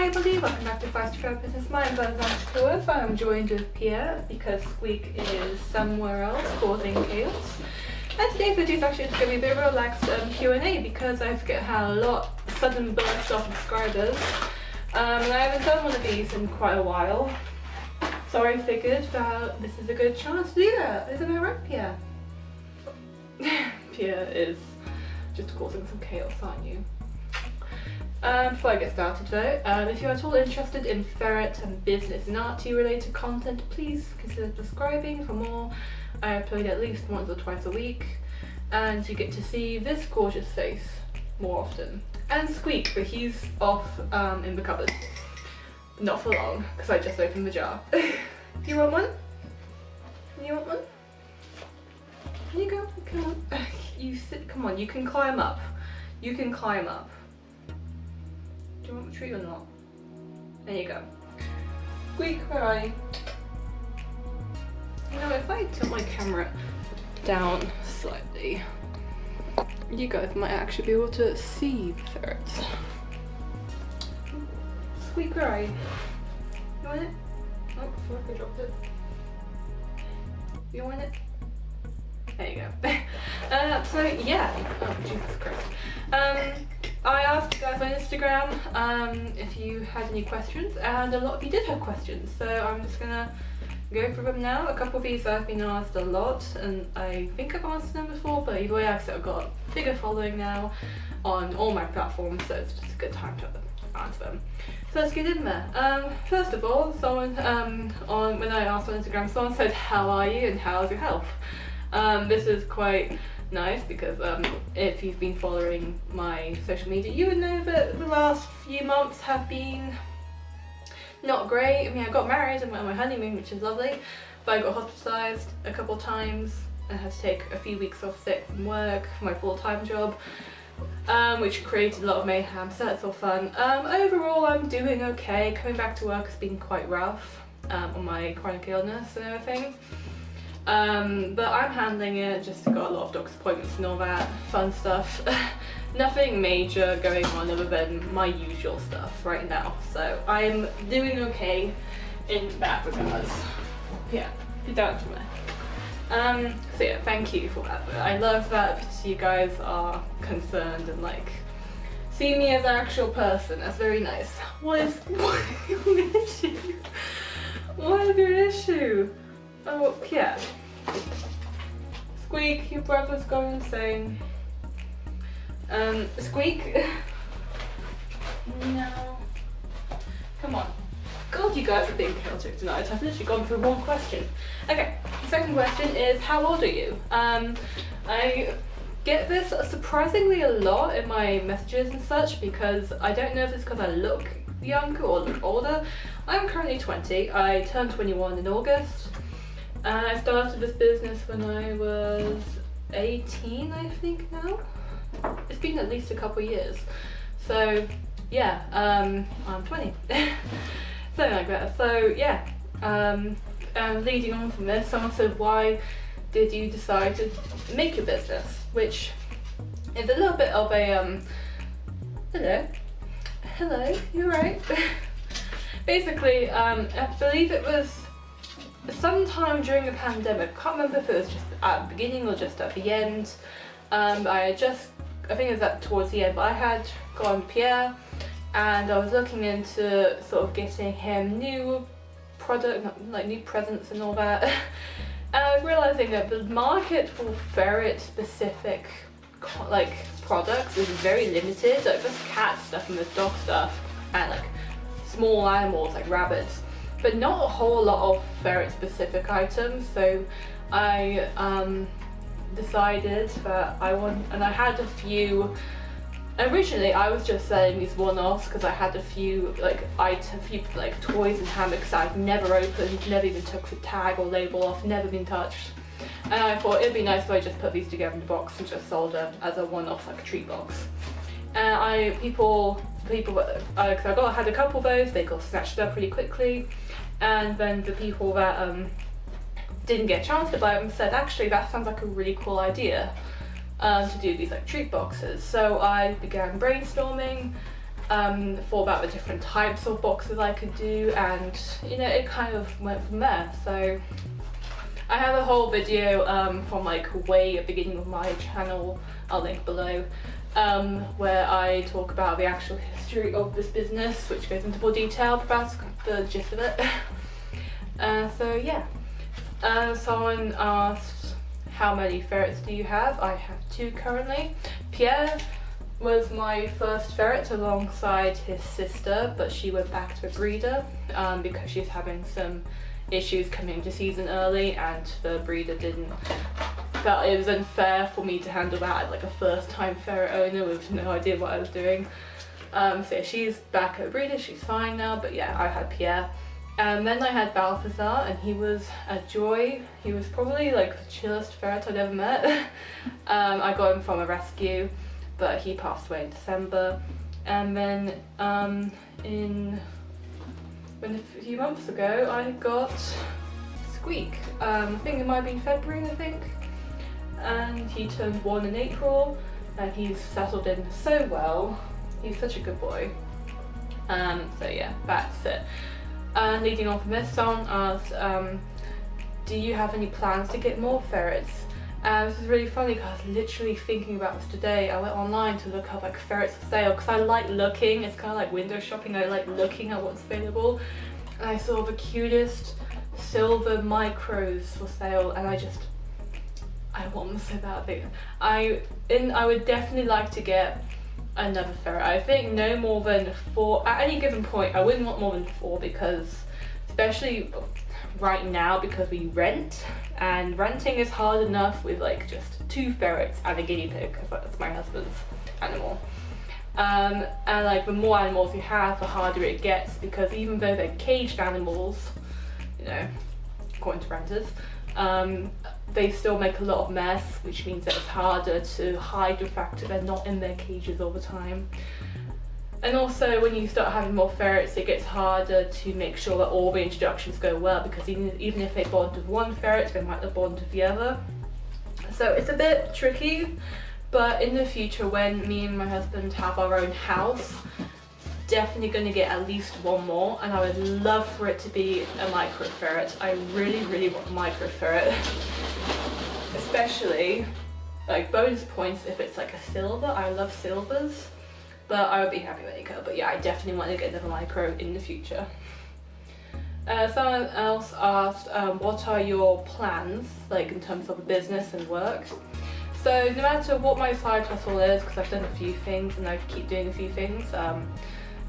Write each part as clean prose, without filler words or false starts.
Hi everybody, welcome back to Fast Travel Business. My name is Alexandra. I'm joined with Pierre because Squeak is somewhere else causing chaos. And today's video is actually going to be a bit of a relaxed Q&A because I forget how a lot sudden burst of subscribers. And I haven't done one of these in quite a while. So I figured that this is a good chance to do that. Isn't that right, Pierre? Pierre is just causing some chaos, aren't you? Before I get started though, if you're at all interested in ferret and business and RT related content, please consider subscribing for more. I upload at least once or twice a week and you get to see this gorgeous face more often. And Squeak, but he's off in the cupboard. Not for long, because I just opened the jar. You want one? You want one? Here you go, come on. You sit, come on, you can climb up. You can climb up. Do you want a treat or not? There you go. Squeak, where are you? You know, if I tilt my camera down slightly, you guys might actually be able to see the ferrets. Squeak, where are you? You want it? Oh, sorry, I dropped it. You want it? There you go. So yeah, oh Jesus Christ. I asked you guys on Instagram if you had any questions, and a lot of you did have questions, so I'm just gonna go through them now. A couple of these I've been asked a lot, and I think I've answered them before, but either way, I've got a bigger following now on all my platforms, so it's just a good time to answer them. So let's get in there. First of all, someone when I asked on Instagram, someone said, "How are you and how's your health?" This is quite nice because if you've been following my social media, you would know that the last few months have been not great. I mean, I got married and went on my honeymoon, which is lovely, but I got hospitalised a couple of times and had to take a few weeks off sick from work for my full-time job, which created a lot of mayhem, so that's all fun. Overall, I'm doing okay. Coming back to work has been quite rough on my chronic illness and everything. But I'm handling it, just got a lot of doctor's appointments and all that fun stuff. Nothing major going on other than my usual stuff right now, so I'm doing okay in that regard. Yeah, be down to me. So yeah, thank you for that. I love that you guys are concerned and like see me as an actual person. That's very nice. What is your issue? What is your issue? Oh, yeah. Squeak, your brother's going insane. Squeak. No. Come on. God, you guys are being chaotic tonight. I've literally gone through one question. Okay, the second question is, how old are you? I get this surprisingly a lot in my messages and such because I don't know if it's because I look younger or look older. I'm currently 20. I turned 21 in August. And I started this business when I was 18, I think now. It's been at least a couple of years. So yeah, I'm 20. Something like that. So yeah, and leading on from this, someone said, why did you decide to make your business? Which is a little bit of a, hello, you're right. Basically, I believe it was sometime during the pandemic. I can't remember if it was just at the beginning or just at the end. I think it was towards the end, but I had gone Pierre and I was looking into sort of getting him new product, like new presents and all that. And I was realizing that the market for ferret specific like products is very limited. Like there's cat stuff and there's dog stuff and like small animals like rabbits, but not a whole lot of ferret specific items. So I decided that and I had a few. Originally I was just selling these one-offs because I had a few like toys and hammocks that I'd never opened, never even took the tag or label off, never been touched. And I thought it'd be nice if I just put these together in the box and just sold them as a one-off, like a treat box. And because I had a couple of those, they got snatched up really quickly. And then the people that didn't get a chance to buy them said, actually that sounds like a really cool idea to do these like treat boxes. So I began brainstorming thought about the different types of boxes I could do, and you know, it kind of went from there. So I have a whole video from like way at the beginning of my channel, I'll link below, where I talk about the actual history of this business, which goes into more detail, but that's the gist of it. So yeah, someone asked, how many ferrets do you have? I have 2 currently. Pierre was my first ferret alongside his sister, but she went back to a breeder because she's having some issues coming into season early, and the breeder felt it was unfair for me to handle that as like a first time ferret owner with no idea what I was doing. So yeah, she's back at a breeder, she's fine now, but yeah, I had Pierre. And then I had Balthazar, and he was a joy. He was probably like the chillest ferret I'd ever met. I got him from a rescue, but he passed away in December. And then a few months ago I got Squeak. I think it might have been February, I think. And he turned 1 in April, and he's settled in so well. He's such a good boy. So yeah, that's it. Leading on from this, someone asked, do you have any plans to get more ferrets? This is really funny because I was literally thinking about this today. I went online to look up like ferrets for sale because I like looking. It's kind of like window shopping. I like looking at what's available, and I saw the cutest silver micros for sale, and I want them so badly. I would definitely like to get another ferret. I think no more than 4 at any given point. I wouldn't want more than 4, because especially right now, because we rent, and renting is hard enough with like just 2 ferrets and a guinea pig, because that's my husband's animal. And like the more animals you have, the harder it gets, because even though they're caged animals, you know, according to renters, they still make a lot of mess, which means that it's harder to hide the fact that they're not in their cages all the time. And also when you start having more ferrets, it gets harder to make sure that all the introductions go well, because even if they bond with one ferret, they might not bond with the other. So it's a bit tricky, but in the future when me and my husband have our own house, definitely going to get at least 1 more, and I would love for it to be a micro ferret. I really want a micro ferret, especially like bonus points if it's like a silver. I love silvers, but I would be happy with Nico. But yeah, I definitely want to get another micro in the future. Someone else asked, what are your plans like in terms of business and work? So no matter what my side hustle is, because I've done a few things and I keep doing a few things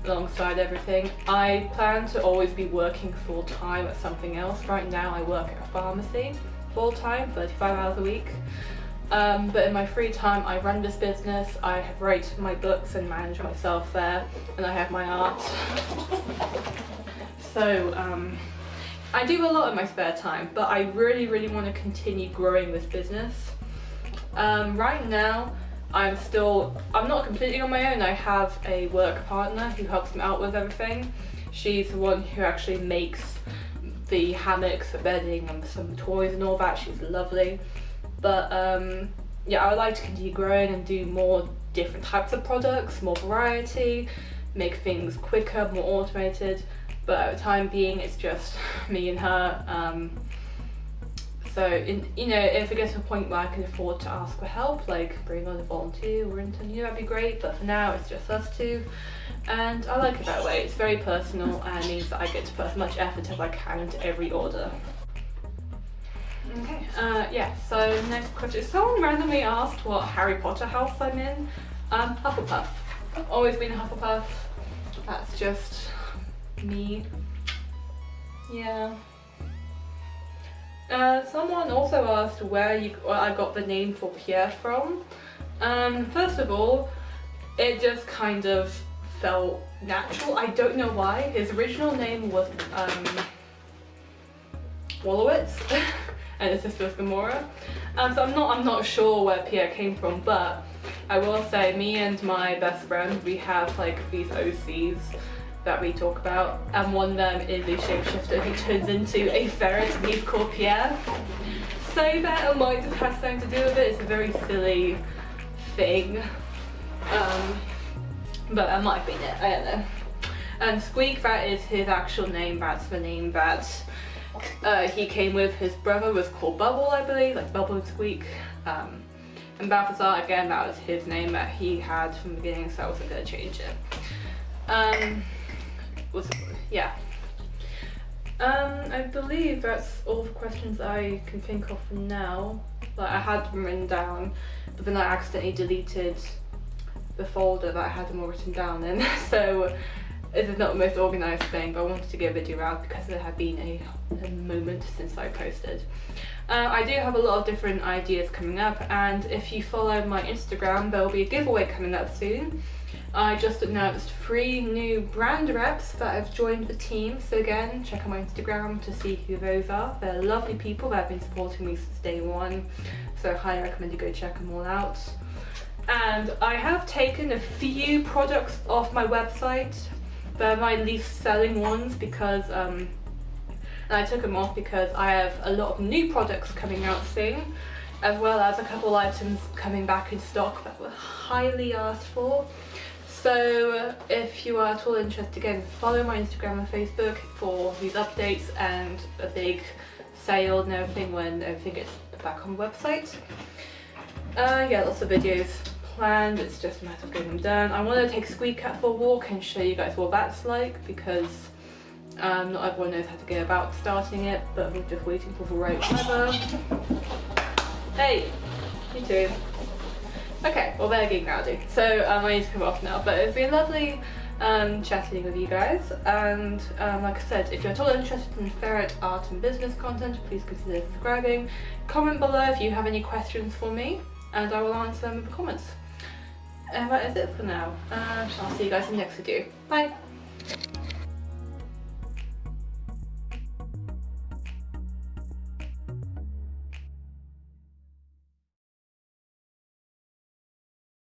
alongside everything, I plan to always be working full-time at something else. Right now I work at a pharmacy full-time, 35 hours a week. But in my free time I run this business, I write my books and manage myself there, and I have my art. So I do a lot in my spare time, but I really want to continue growing this business. Right now I'm not completely on my own. I have a work partner who helps me out with everything. She's the one who actually makes the hammocks, the bedding and some toys and all that. She's lovely. But yeah, I would like to continue growing and do more different types of products, more variety, make things quicker, more automated. But at the time being, it's just me and her. So, you know, if it gets to a point where I can afford to ask for help, like bring on a volunteer or intern, you know, that'd be great. But for now, it's just us 2. And I like it that way. It's very personal and means that I get to put as much effort as I can into every order. Okay, yeah, so next question. Someone randomly asked what Harry Potter house I'm in. Hufflepuff. I've always been a Hufflepuff. That's just me. Yeah. Someone also asked where I got the name for Pierre from. First of all, it just kind of felt natural. I don't know why. His original name was Wolowitz, and his sister was Gamora. So I'm not sure where Pierre came from, but I will say me and my best friend, we have like these OCs that we talk about, and one of them is a shapeshifter who turns into a ferret, and he's called Pierre. So that might have had something to do with it. It's a very silly thing. but that might have been it, I don't know. And Squeak, that is his actual name, that's the name that he came with. His brother was called Bubble, I believe, like Bubble and Squeak. And Balthazar, again, that was his name that he had from the beginning, so I wasn't going to change it. Yeah. I believe that's all the questions I can think of for now. Like, I had them written down, but then I accidentally deleted the folder that I had them all written down in. So this is not the most organised thing, but I wanted to get a video out because there had been a moment since I posted. I do have a lot of different ideas coming up, and if you follow my Instagram, there will be a giveaway coming up soon. I just announced 3 new brand reps that have joined the team, so again, check out my Instagram to see who those are. They're lovely people that have been supporting me since day one, so I highly recommend you go check them all out. And I have taken a few products off my website. They're my least selling ones because and I took them off because I have a lot of new products coming out soon, as well as a couple items coming back in stock that were highly asked for. So if you are at all interested, again, follow my Instagram and Facebook for these updates and a big sale and everything when everything gets back on the website. Yeah, lots of videos planned, it's just a matter of getting them done. I want to take Squeak out for a walk and show you guys what that's like, because not everyone knows how to go about starting it, but we're just waiting for the right weather. Hey, you too. Okay, well they're getting rowdy, so I need to come off now, but it's been lovely chatting with you guys, and like I said, if you're at all interested in ferret art and business content, please consider subscribing. Comment below if you have any questions for me, and I will answer them in the comments. And that is it for now. I'll see you guys in the next video. Bye!